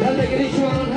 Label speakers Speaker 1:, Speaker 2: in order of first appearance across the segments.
Speaker 1: Hadi gelin şu an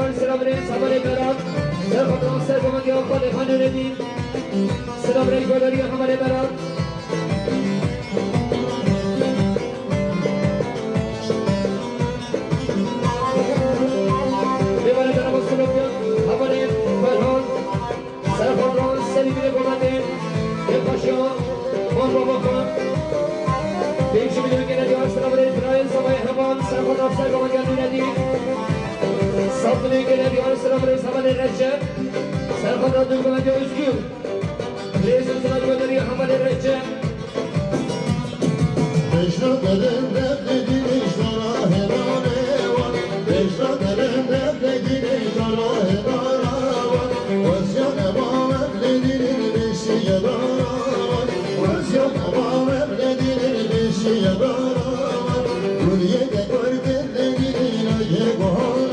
Speaker 1: دیار سلام بریم سوال برام در خاطر سرگمان یا خاله خانه ردیم سلام بریم گلاری همه برام بباره در نماز کنم همه فرهان سرخان ران سری میره گمانده بپاشیان من بابا خان بیشی میدونی که ندیار سلام بریم برای سوای همان سرخان ران سرگمان یا ندیم صدقني كنا في عرس الأمر سبب الرجال سرقة ردوك من جوزكم ليس الزمان ودري حمل الرجال بشرى قدم نبدي نشترى هراني بشرى قدم نبدي نشترى هراني وزيان أمام أبلدي نبشي يداران وزيان أمام أبلدي نبشي يداران كل يدك ورد الذي يقهر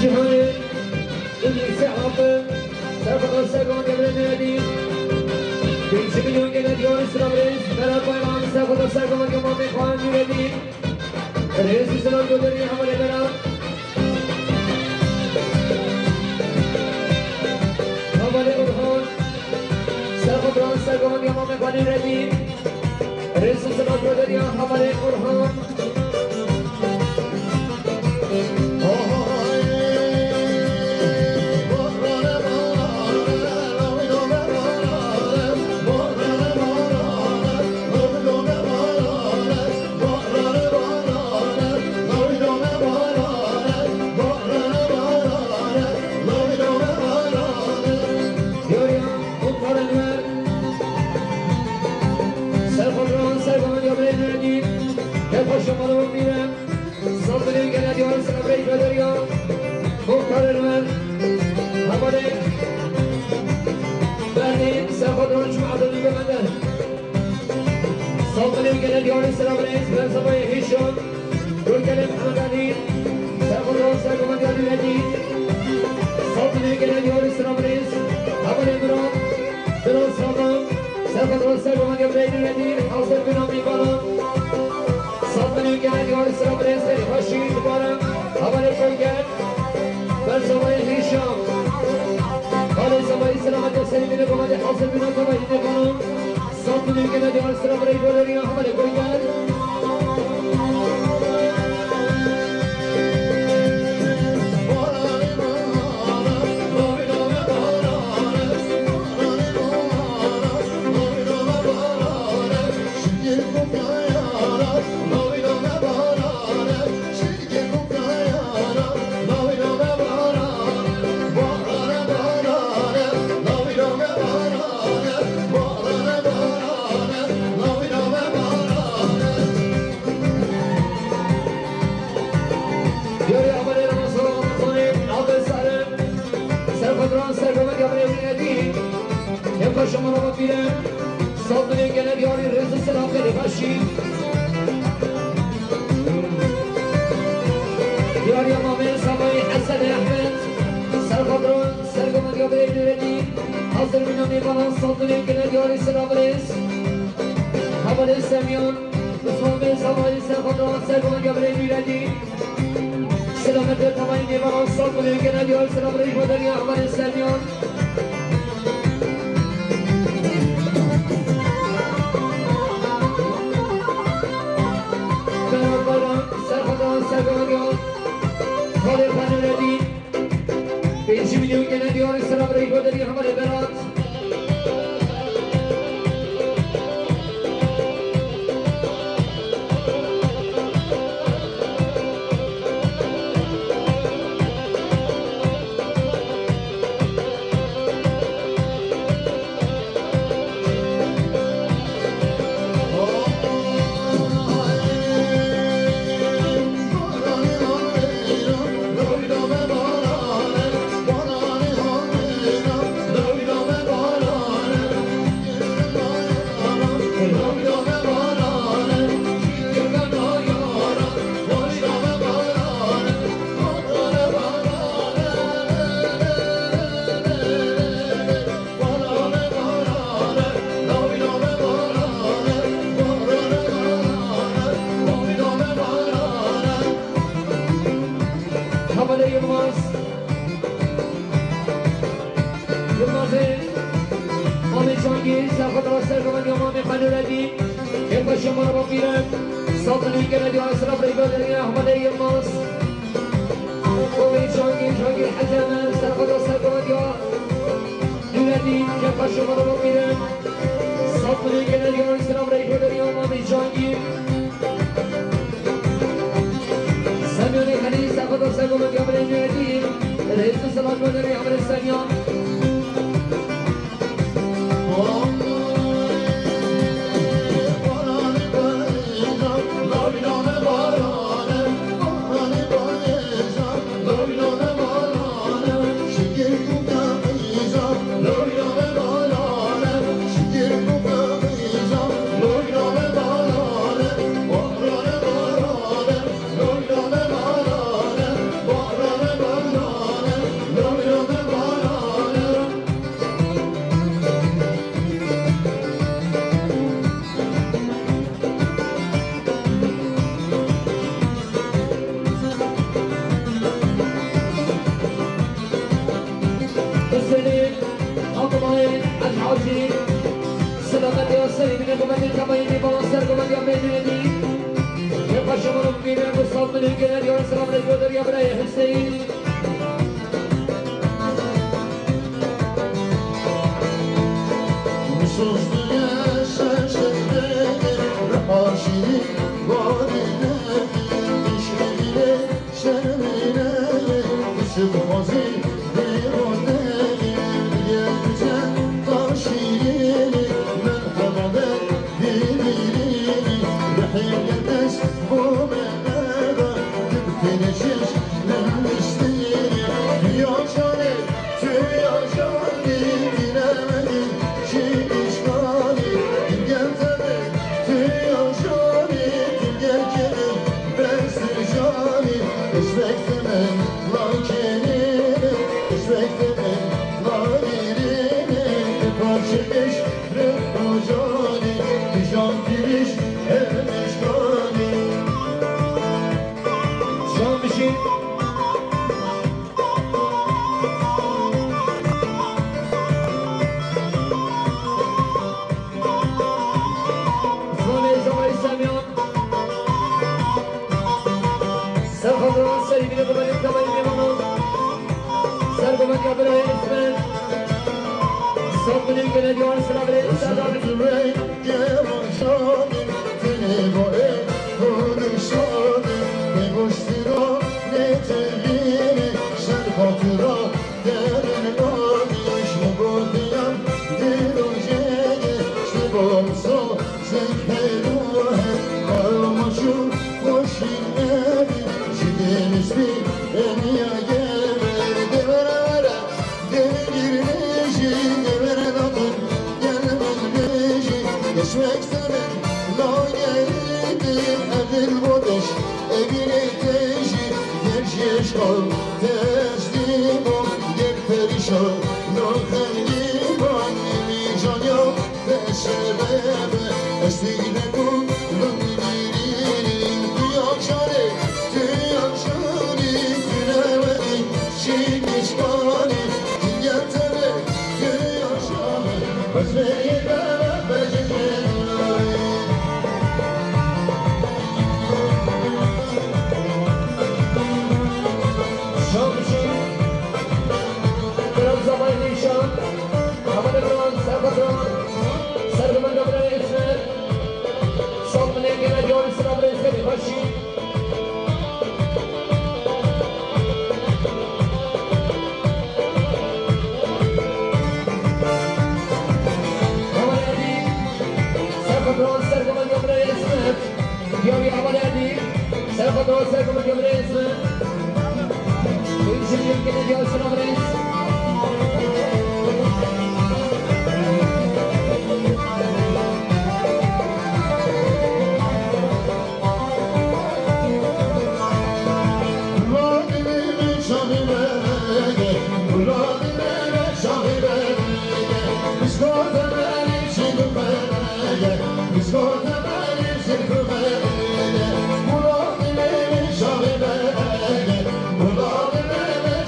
Speaker 1: جهاني اللي سحب سرقة السرقة قبل النادي بيمشي مليون كده ديور السلام رئيس بلاد بايران سرقة السرقة قبل ميخوان جلدي رئيس السلام قدري حمل بلاد حمل برهان سرقة بران سرقة قبل ميخوان جلدي رئيس السلام قدري حمل برهان شمالو میرم صدری که ندیار سنبری بدریا مختار من همانه بردیم سرخدران شما عددی بمندن صدری که ندیار سنبری برسبای هیشون دور کلم حمدانی سرخدران سرگمانی عددی صدری که ندیار سنبری همانه مرام درست سامان سرخدران سرگمانی عددی حاصل بنامی بالان صدقني كان يقول السلام عليكم خشيت بارم حوالي فوقات بل سوي هشام قال سوي السلام عليكم سليم لكم هذا حاصل بنا كما يدكم صدقني كان يقول السلام عليكم حوالي فوقات شما رو ببینم صدقه گله بیاری رزق سلام خیلی باشی بیاری امامه سوای حسن احمد سرخدران سرگم دیابه ایدردی حاضر بینامی بانان صدقه گله بیاری سلام رز حوال سمیان اسمامه سوای سرخدران سرگم دیابه ایدردی سلامت تمامی میبانان صدقه گله بیاری سلام رز بودنی حوال سمیان خاله خانه ردی بیشی میلیون که ندیار سلام رای بودنی همه برات جانگیر سرخط راستر کمک امام خانوردی که با شما رو بگیرم سلطنی که ندیو اسرا برگادری احمد ایماس امید جانگیر حزمه سرخط راستر کمک نوردی که با شما رو بگیرم سلطنی که ندیو اسرا برگادری امام جانگیر سمیانی خلیل سرخط راستر کمک امام نوردی رئیس سلام مداری امر سمیان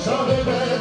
Speaker 2: Shall we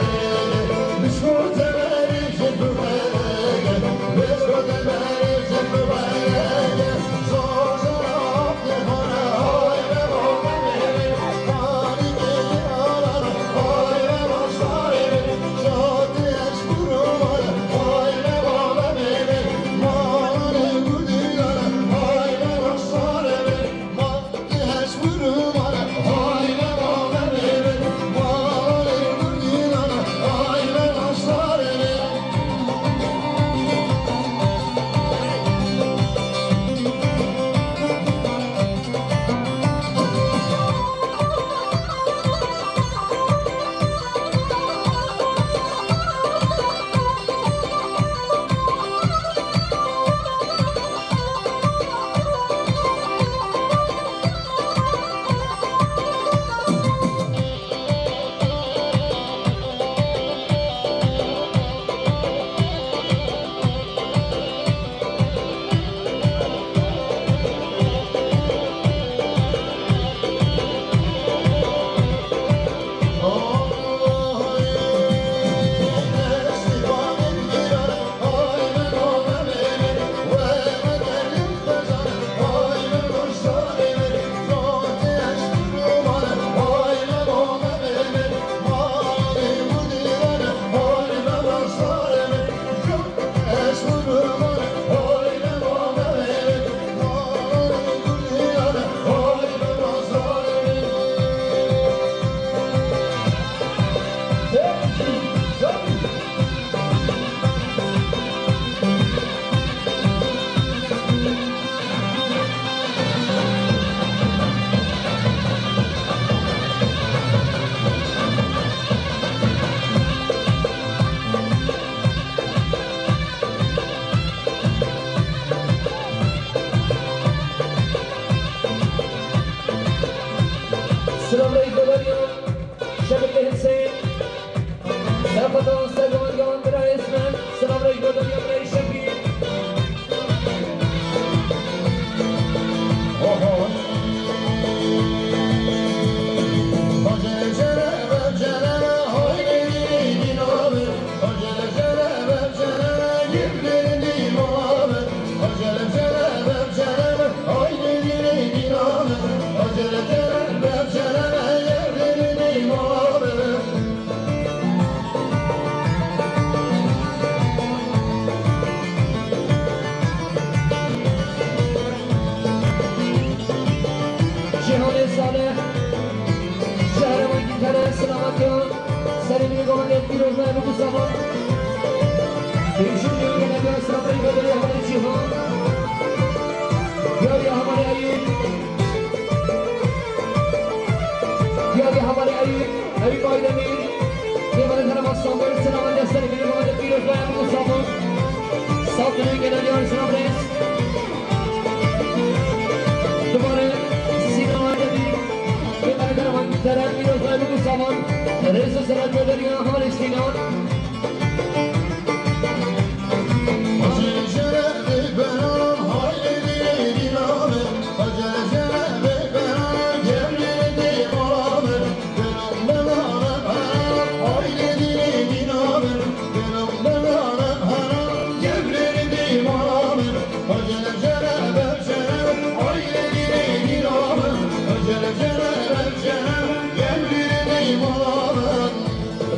Speaker 1: رئيس السنة المدنية حمد اشتينان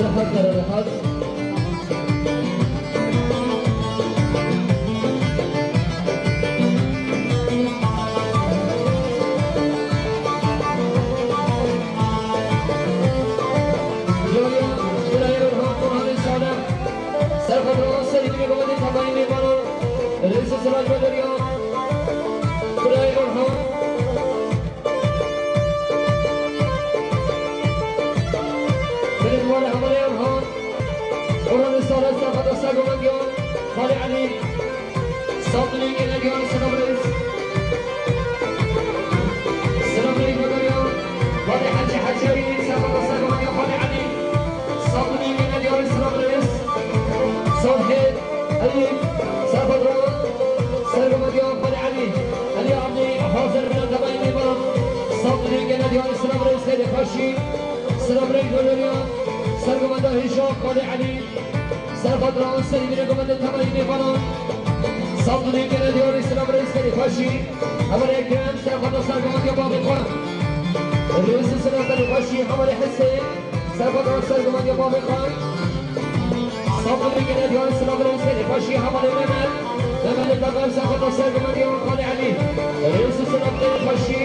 Speaker 1: رحت سلامريك بولوريا سرقمدا هشام قال علي سرقدران سيدي رقمدا تمرين فنان صدري كنا ديور سلامريك سري خشي أمر إكرام سرقدا سرقمدا باب الخان الرئيس سلامريك خشي أمر حسين سرقدا سرقمدا باب الخان صدري كنا ديور سلامريك سري خشي أمر ممل ممل البقر سرقدا سرقمدا قال علي الرئيس سلامريك خشي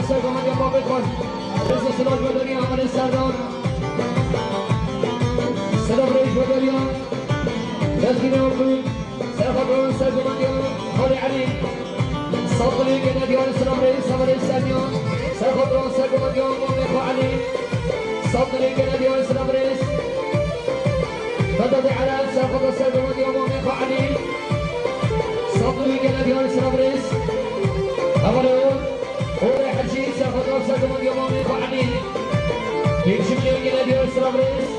Speaker 1: سرقمان یا باب کن رئیس سلاج بداری عمل سردار سلام رئیس بداری دستگیر اردو سرقمان سرقمان یا خال علی صدقی که ندیان سلام رئیس عمل سردار سرقمان سرقمان یا باب علی صدقی که ندیان سلام رئیس بدد علم سرقمان سرقمان یا باب علی صدقی که ندیان سلام رئیس عمل سرقمان يومي فعلي يمشي من يجي نادي السلام رئيس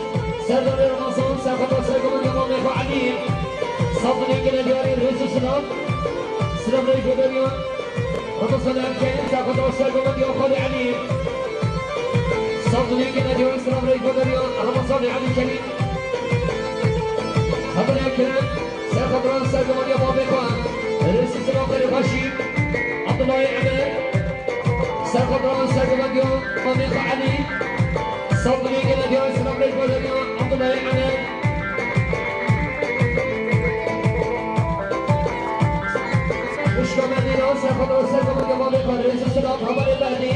Speaker 1: سردار الرمضان سرقمان يومي فعلي صدق يجي نادي رئيس السلام سلام رئيس بدريان رمضان كان سرقمان يوم خالي علي صدق يجي نادي السلام رئيس بدريان رمضان علي كريم هذا الكلام سرقمان يوم بيقان رئيس السلام الرشيد عبد الله عمر سرقمان سرقمان يوم مميق علي صدري كنا ديار سلام ريك بدريا عبد الله عمر مشكا مدينة سرقمان يوم مميق رئيس السلام حمد البهدي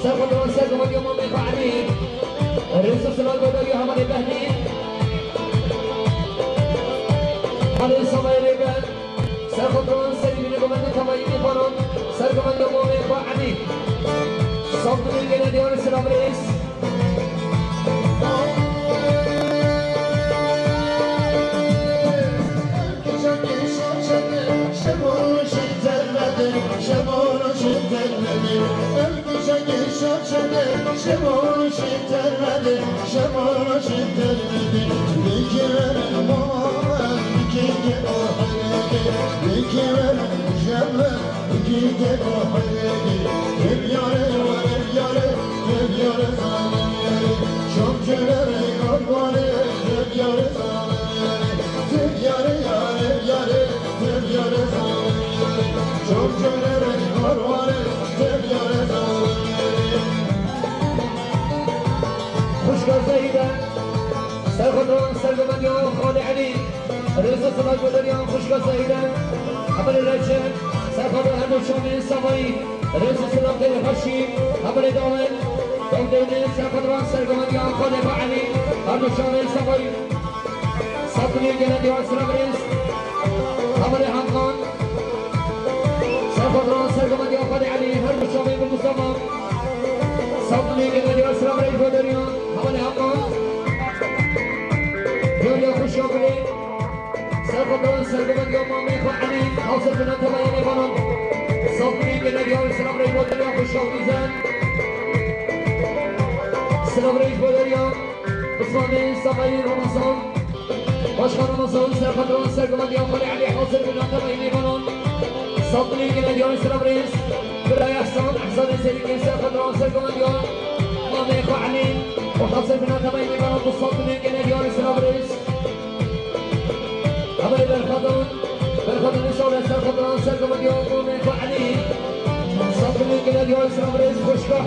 Speaker 1: سرقمان يوم مميق علي رئيس السلام بدريا حمد البهدي علي سمايل بن سرقمان سيدي كمان تمايل فنون سرقمان يوم مميق علي صدري كنا ديار سلام رئيس سرخطران سرگمن یا خال علی رئیس سلاج بدریان خوشگاه سعیدن عمل رجب سرخطران هر دو شامل صفایی رئیس سلاج دل خشی عمل دامن دامدین سرخطران سرگمن یا خال علی هر دو شامل صفایی سطنی گلد یا سلام رئیس عمل حمقان سرخطران سرگمن یا خال علی هر دو شامل بمصطفى سطنی گلد یا سلام رئیس بدریان عمل حمقان يا خوش يومي سرقدران سرقدران يوم ما يخوعني أوصل بنا تباين يفنون صوتني كنا اليوم السلام عليكم يا خوش يومي زين السلام عليكم اليوم بصمي سبعين رمضان واشخر رمضان سرقدران سرقدران يوم خلي علي أوصل بنا تباين يفنون صوتني كنا اليوم السلام عليكم بلا يحسن أحسن سيدي سرقدران سرقدران يوم ما يخوعني وحصل بنا تباين يفنون بصوتني كنا اليوم السلام عليكم عمل بالخضر يسول الخضران سرقم اليوم وميخو عليه صبر من كلا اليوم سلام رئيس خوشكا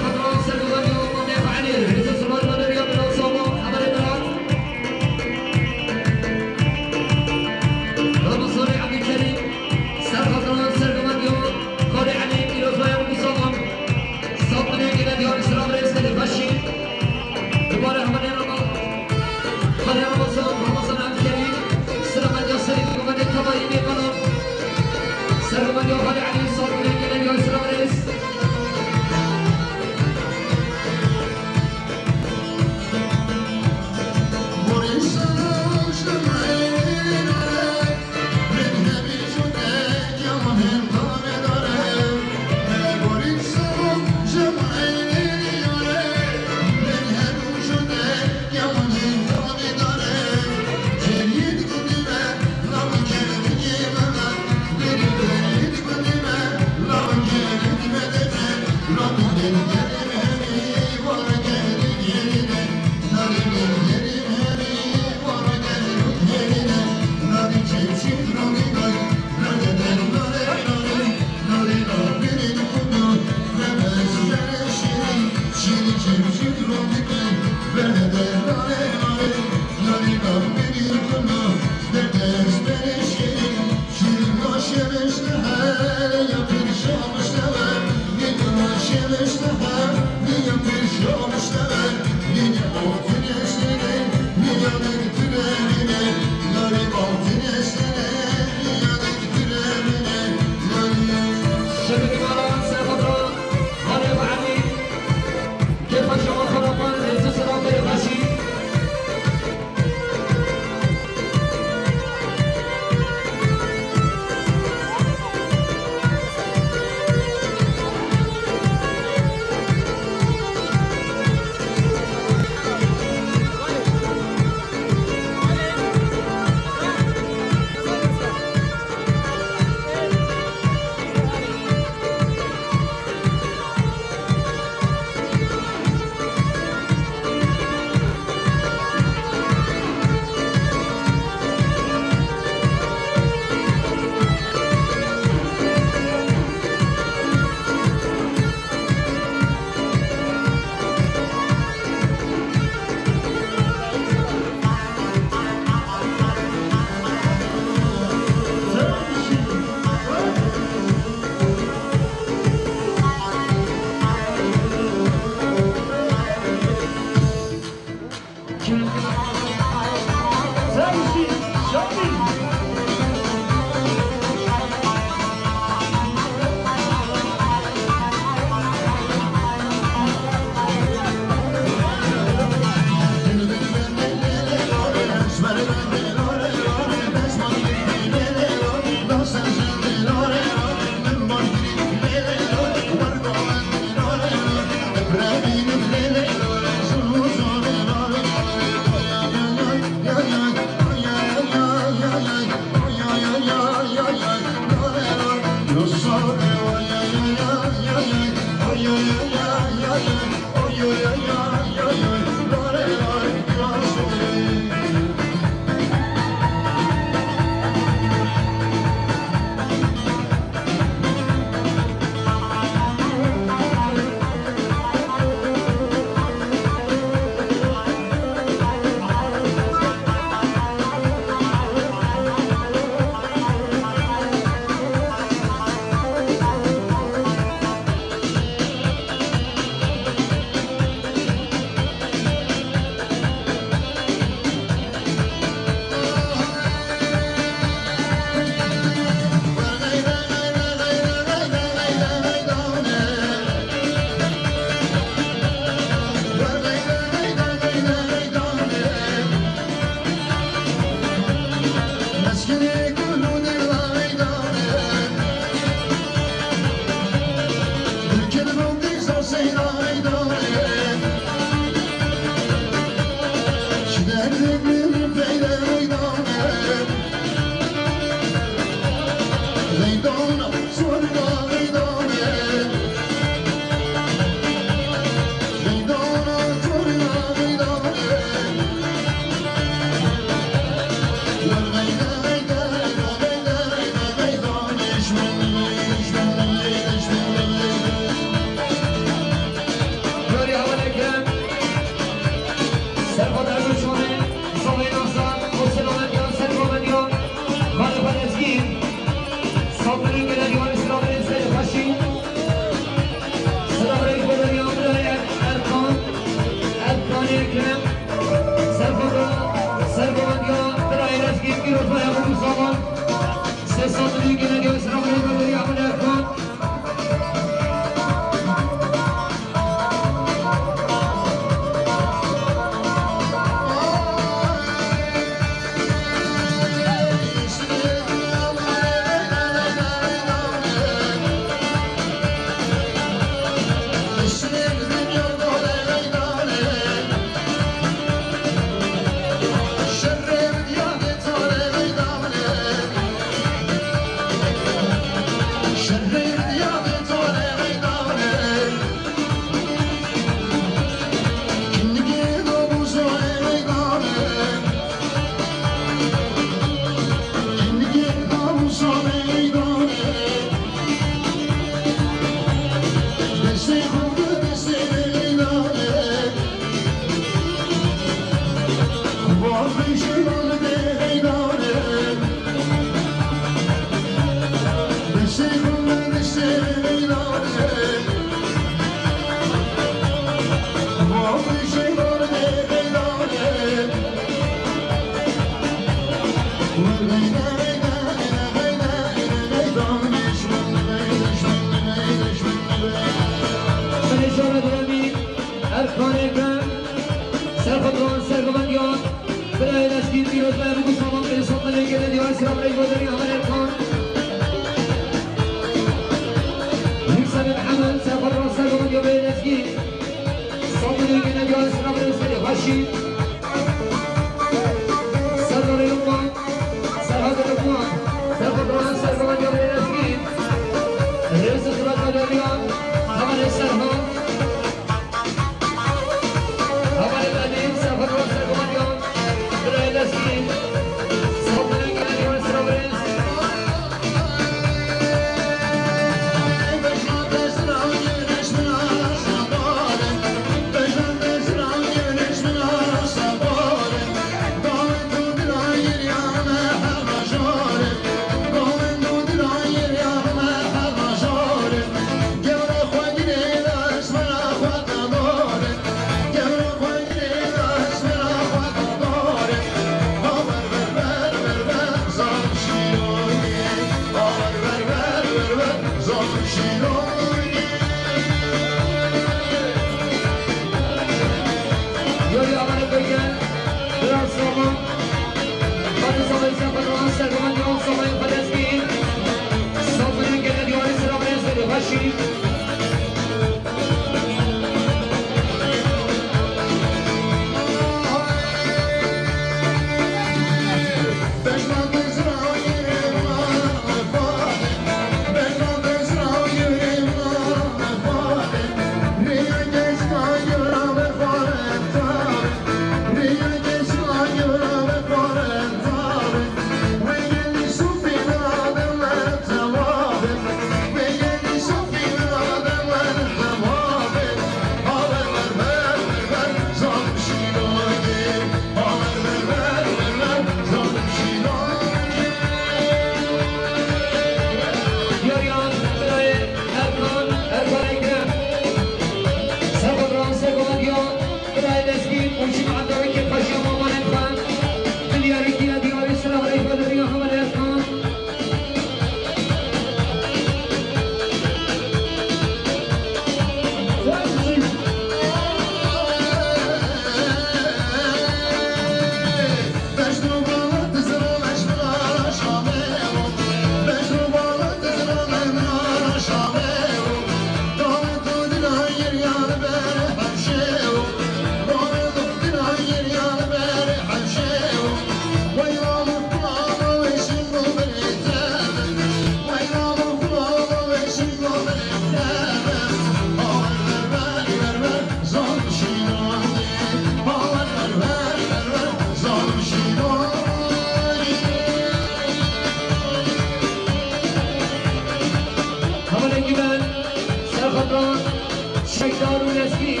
Speaker 1: شکدار و نسکین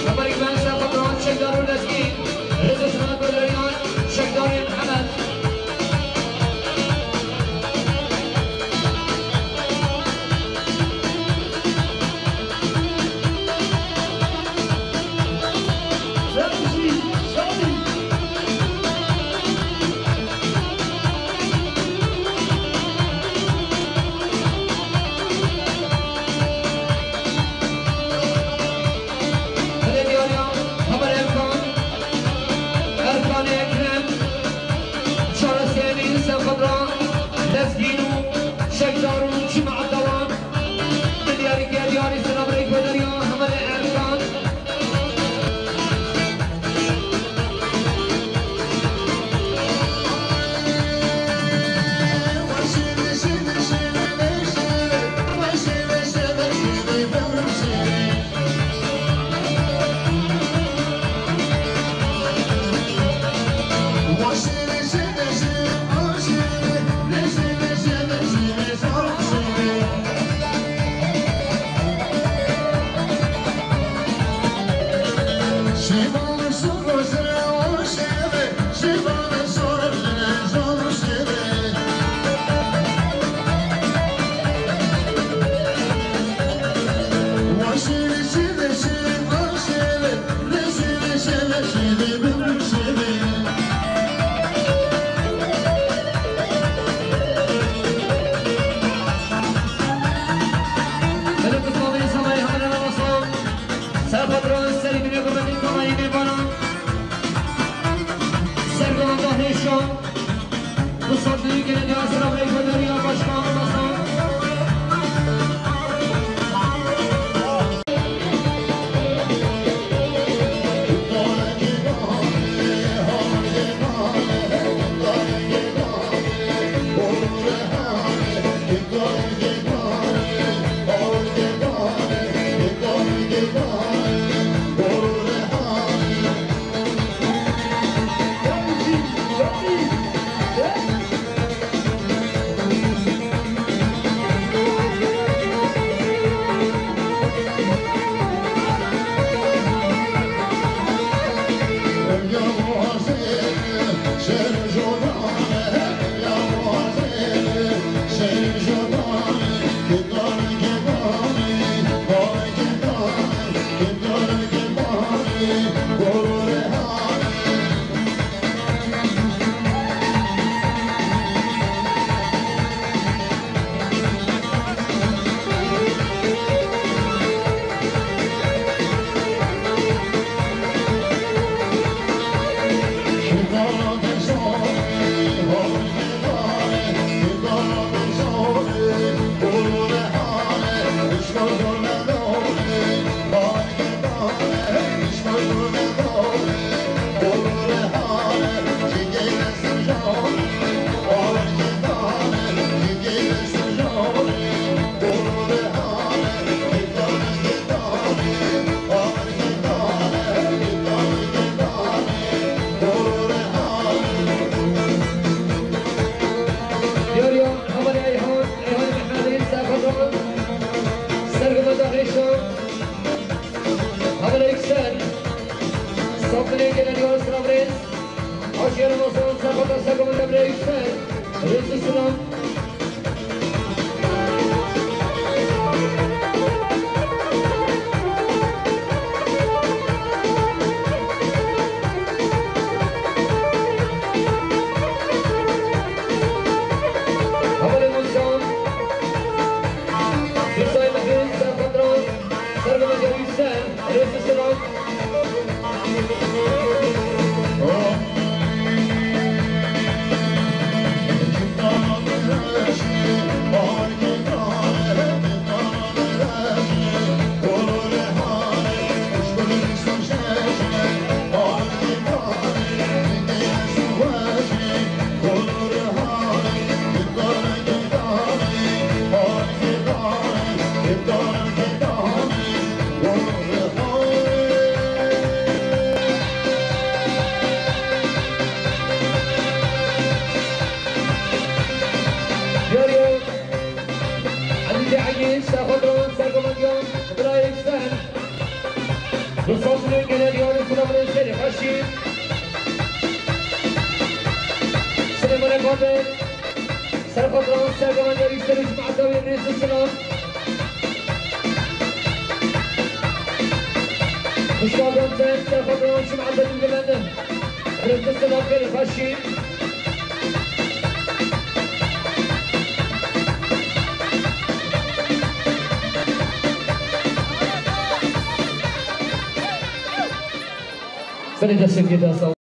Speaker 1: خبری من سفران شکدار و نسکین رضا سلامت بدریان شکدار محمد
Speaker 2: عزيزي عجيز سأخذ روان سأقوم اليوم برأيك
Speaker 1: بالصوت الجلال يونس الأمر الشريف هشيم سليمان الفضل سرقط رأس كمان يشترك مع الدوري الرئيس السلام مشتاق رمزان سرقط رأس مع الدوري الجلال الرئيس السلام شريف هشيم سنة الشركة